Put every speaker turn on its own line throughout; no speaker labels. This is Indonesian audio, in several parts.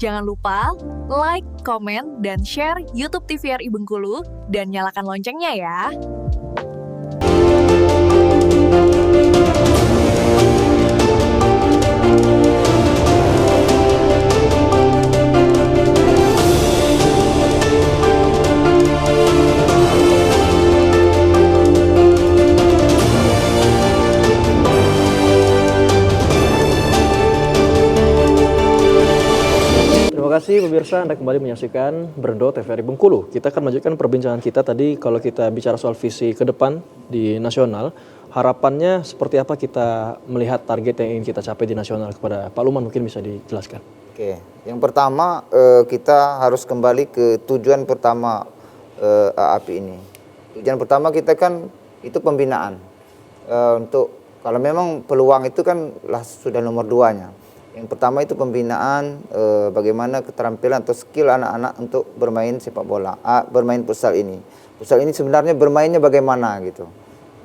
Jangan lupa like, komen, dan share YouTube TVRI Bengkulu dan nyalakan loncengnya ya.
Terima kasih pemirsa, Anda kembali menyaksikan Berndo TVRI Bengkulu. Kita akan melanjutkan perbincangan kita tadi. Kalau kita bicara soal visi ke depan di nasional, harapannya seperti apa kita melihat target yang ingin kita capai di nasional kepada Pak Lukman, mungkin bisa dijelaskan.
Oke, yang pertama kita harus kembali ke tujuan pertama AAPI ini. Tujuan pertama kita kan itu pembinaan. Untuk kalau memang peluang itu kan sudah nomor 2-nya. Yang pertama itu pembinaan bagaimana keterampilan atau skill anak-anak untuk bermain sepak bola, bermain futsal ini. Futsal ini sebenarnya bermainnya bagaimana gitu.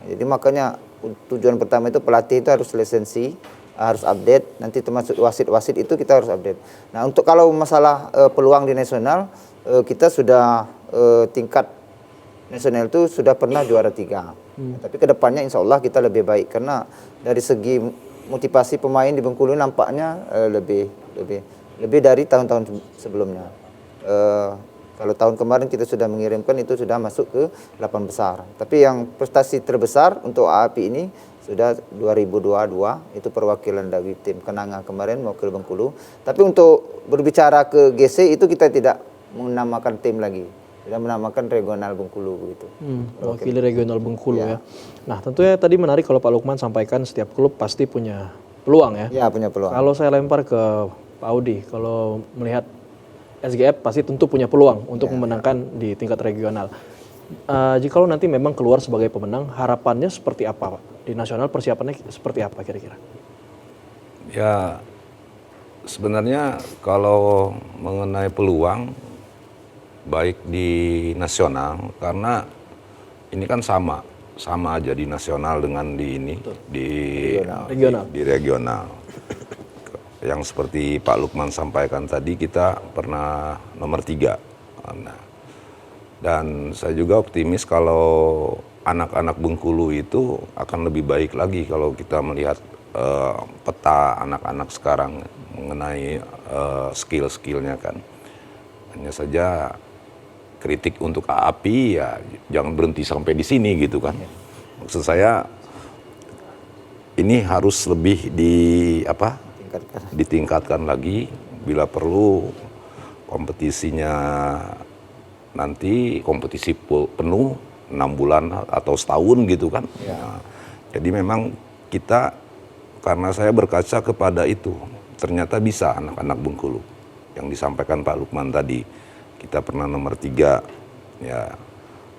Jadi makanya tujuan pertama itu pelatih itu harus lisensi, harus update, nanti termasuk wasit-wasit itu kita harus update. Nah untuk kalau masalah peluang di nasional, kita sudah tingkat nasional itu sudah pernah juara 3. Tapi kedepannya insya Allah kita lebih baik karena dari segi motivasi pemain di Bengkulu nampaknya lebih dari tahun-tahun sebelumnya. Kalau tahun kemarin kita sudah mengirimkan itu sudah masuk ke 8 besar. Tapi yang prestasi terbesar untuk AAPI ini sudah 2022 itu perwakilan dari tim Kenanga kemarin mewakili Bengkulu. Tapi untuk berbicara ke GC itu kita tidak menamakan tim lagi. Kita menamakan regional Bengkulu begitu.
Wakili regional Bengkulu ya. Nah tentunya tadi menarik kalau Pak Lukman sampaikan setiap klub pasti punya peluang ya.
Ya punya peluang.
Kalau saya lempar ke Pak Audi, kalau melihat SGF pasti tentu punya peluang untuk memenangkan di tingkat regional. Jikalau nanti memang keluar sebagai pemenang, harapannya seperti apa Pak? Di nasional persiapannya seperti apa kira-kira?
Ya sebenarnya kalau mengenai peluang baik di nasional, karena ini kan sama aja di nasional dengan di ini. Di regional. Yang seperti Pak Lukman sampaikan tadi, kita pernah nomor 3. Nah, dan saya juga optimis kalau anak-anak Bengkulu itu akan lebih baik lagi kalau kita melihat peta anak-anak sekarang mengenai skill-skillnya kan. Hanya saja kritik untuk AAPI ya jangan berhenti sampai di sini gitu kan. Maksud saya ini harus lebih ditingkatkan lagi, bila perlu kompetisinya nanti kompetisi penuh 6 bulan atau setahun gitu kan. Nah, jadi memang kita, karena saya berkaca kepada itu, ternyata bisa anak-anak Bengkulu yang disampaikan Pak Lukman tadi. Kita pernah nomor 3 ya,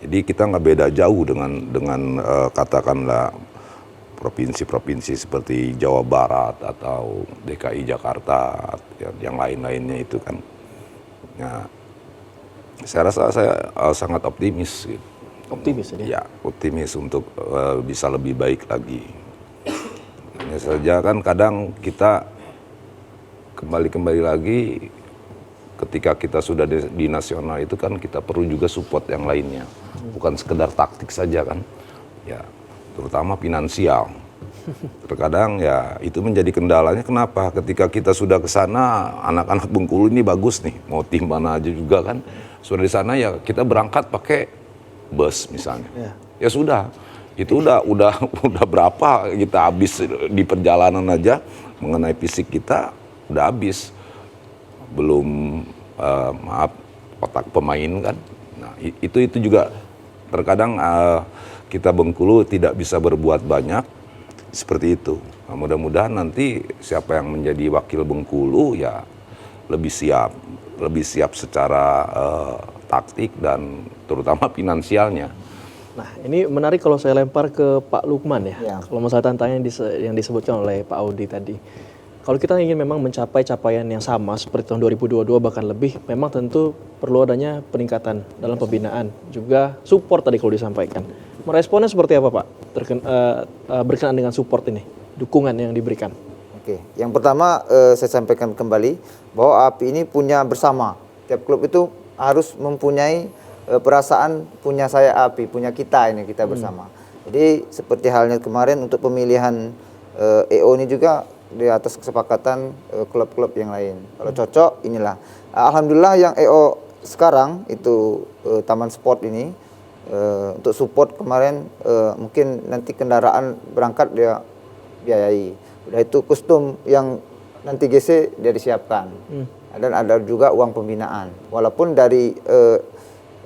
jadi kita nggak beda jauh dengan katakanlah provinsi-provinsi seperti Jawa Barat atau DKI Jakarta yang lain-lainnya itu kan. Ya, saya rasa saya sangat optimis gitu.
Optimis ya?
Ya, optimis untuk bisa lebih baik lagi. Hanya saja kan kadang kita kembali lagi ketika kita sudah di nasional itu kan kita perlu juga support yang lainnya. Bukan sekedar taktik saja kan. Ya, terutama finansial. Terkadang ya itu menjadi kendalanya. Kenapa? Ketika kita sudah ke sana, anak-anak Bengkulu ini bagus nih, mau tim mana aja juga kan. Sudah di sana ya kita berangkat pakai bus misalnya. Ya sudah. Itu udah berapa kita habis di perjalanan aja mengenai fisik kita udah habis. Belum otak pemain kan. Nah, itu juga terkadang kita Bengkulu tidak bisa berbuat banyak seperti itu. Nah, mudah-mudahan nanti siapa yang menjadi wakil Bengkulu ya lebih siap secara taktik dan terutama finansialnya.
Nah ini menarik kalau saya lempar ke Pak Lukman ya. Kalau masalah tantangan yang disebutkan oleh Pak Audi tadi. Kalau kita ingin memang mencapai capaian yang sama seperti tahun 2022 bahkan lebih, memang tentu perlu adanya peningkatan dalam pembinaan, juga support tadi kalau disampaikan. Meresponnya seperti apa Pak? Berkenaan dengan support ini, dukungan yang diberikan.
Oke, yang pertama saya sampaikan kembali bahwa API ini punya bersama. Tiap klub itu harus mempunyai perasaan punya saya API, punya kita ini kita bersama. Jadi seperti halnya kemarin untuk pemilihan EO ini juga di atas kesepakatan klub-klub yang lain. Kalau cocok inilah. Alhamdulillah yang EO sekarang itu Taman Sport ini untuk support kemarin mungkin nanti kendaraan berangkat dia biayai. Udah itu kostum yang nanti GC dia disiapkan. Dan ada juga uang pembinaan. Walaupun dari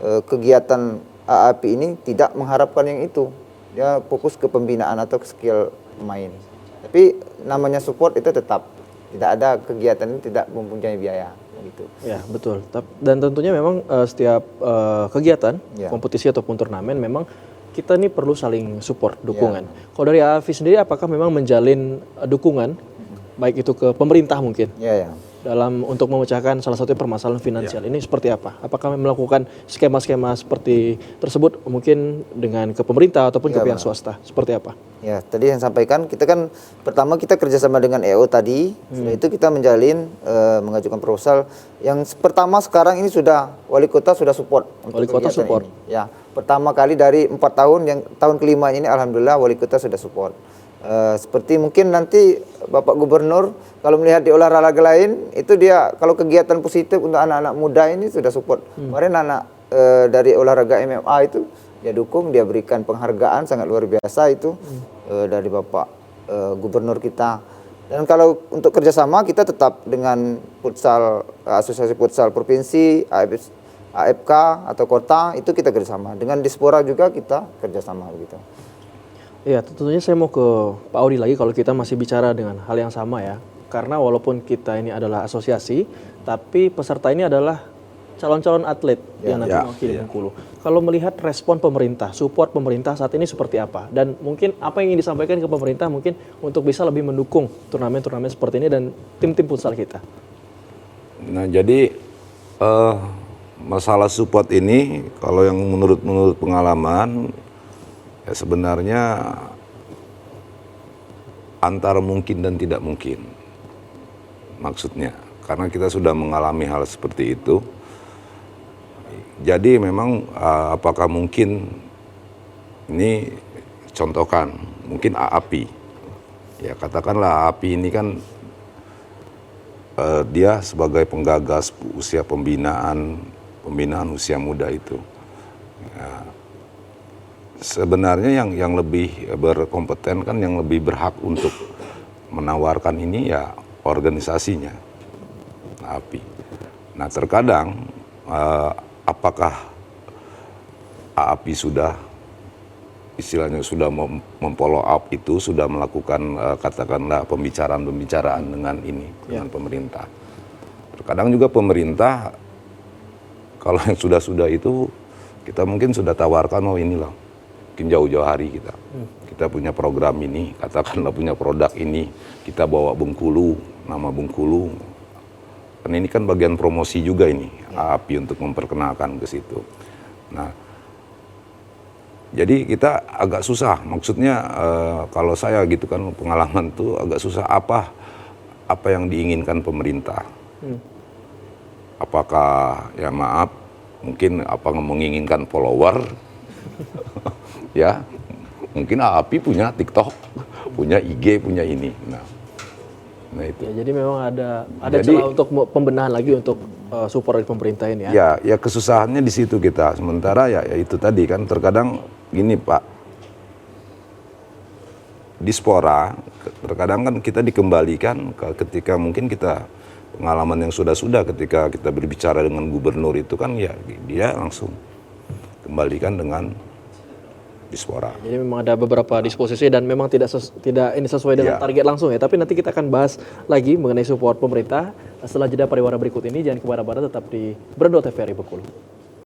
kegiatan AAP ini tidak mengharapkan yang itu. Dia fokus ke pembinaan atau ke skill pemain. Tapi namanya support itu tetap tidak ada kegiatan ini tidak mempunyai biaya gitu.
Ya, betul. Dan tentunya memang setiap kegiatan, kompetisi ataupun turnamen memang kita ini perlu saling support, dukungan. Kalau dari AFI sendiri apakah memang menjalin dukungan baik itu ke pemerintah mungkin? Dalam untuk memecahkan salah satu permasalahan finansial ini seperti apa? Apakah melakukan skema-skema seperti tersebut mungkin dengan ke pemerintah ataupun ke pihak swasta? Seperti apa?
Ya, tadi yang sampaikan kita kan pertama kita kerjasama dengan EO tadi, setelah itu kita menjalin mengajukan proposal. Yang pertama sekarang ini sudah wali kota sudah support.
Wali kota support.
Ini. Ya, pertama kali dari 4 tahun, yang tahun kelima ini alhamdulillah wali kota sudah support. Seperti mungkin nanti Bapak Gubernur kalau melihat di olahraga lain itu dia kalau kegiatan positif untuk anak-anak muda ini sudah support. Kemarin anak dari olahraga MMA itu dia dukung, dia berikan penghargaan sangat luar biasa itu dari Bapak Gubernur kita. Dan kalau untuk kerjasama kita tetap dengan futsal, Asosiasi Futsal Provinsi, AFK atau kota itu kita kerjasama. Dengan Dispora juga kita kerjasama begitu.
Ya, tentunya saya mau ke Pak Audi lagi kalau kita masih bicara dengan hal yang sama ya. Karena walaupun kita ini adalah asosiasi, tapi peserta ini adalah calon-calon atlet yang nanti mewakili Bengkulu. Kalau melihat respon pemerintah, support pemerintah saat ini seperti apa? Dan mungkin apa yang ingin disampaikan ke pemerintah mungkin untuk bisa lebih mendukung turnamen-turnamen seperti ini dan tim-tim futsal kita?
Nah, jadi masalah support ini kalau yang menurut pengalaman ya sebenarnya antara mungkin dan tidak mungkin. Maksudnya, karena kita sudah mengalami hal seperti itu. Jadi memang apakah mungkin ini contohkan, mungkin AAPI. Ya katakanlah AAPI ini kan dia sebagai penggagas usia pembinaan usia muda itu. Ya, sebenarnya yang lebih berkompeten kan yang lebih berhak untuk menawarkan ini ya organisasinya API. Nah terkadang apakah API sudah istilahnya sudah memfollow up itu, sudah melakukan katakanlah pembicaraan dengan ini dengan pemerintah. Terkadang juga pemerintah kalau yang sudah itu kita mungkin sudah tawarkan inilah mungkin jauh-jauh hari kita punya program ini, katakanlah punya produk ini, kita bawa Bengkulu, nama Bengkulu. Kan ini kan bagian promosi juga ini, API untuk memperkenalkan ke situ. Nah, jadi kita agak susah, maksudnya kalau saya gitu kan pengalaman tuh agak susah apa yang diinginkan pemerintah. Apakah ya maaf, mungkin menginginkan follower, ya mungkin API punya TikTok, punya IG, punya ini. Nah itu.
Ya, jadi memang ada celah untuk pembenahan lagi untuk support dari pemerintah ini ya.
Ya kesusahannya di situ kita. Sementara ya itu tadi kan terkadang gini Pak, Dispora terkadang kan kita dikembalikan ketika mungkin kita pengalaman yang sudah ketika kita berbicara dengan gubernur itu kan ya dia langsung kembalikan dengan Dispora.
Jadi memang ada beberapa disposisi dan memang tidak ini sesuai dengan target langsung ya. Tapi nanti kita akan bahas lagi mengenai support pemerintah setelah jeda pariwara berikut ini. Jangan kemana-mana, tetap di Berndo TVRI Bengkulu.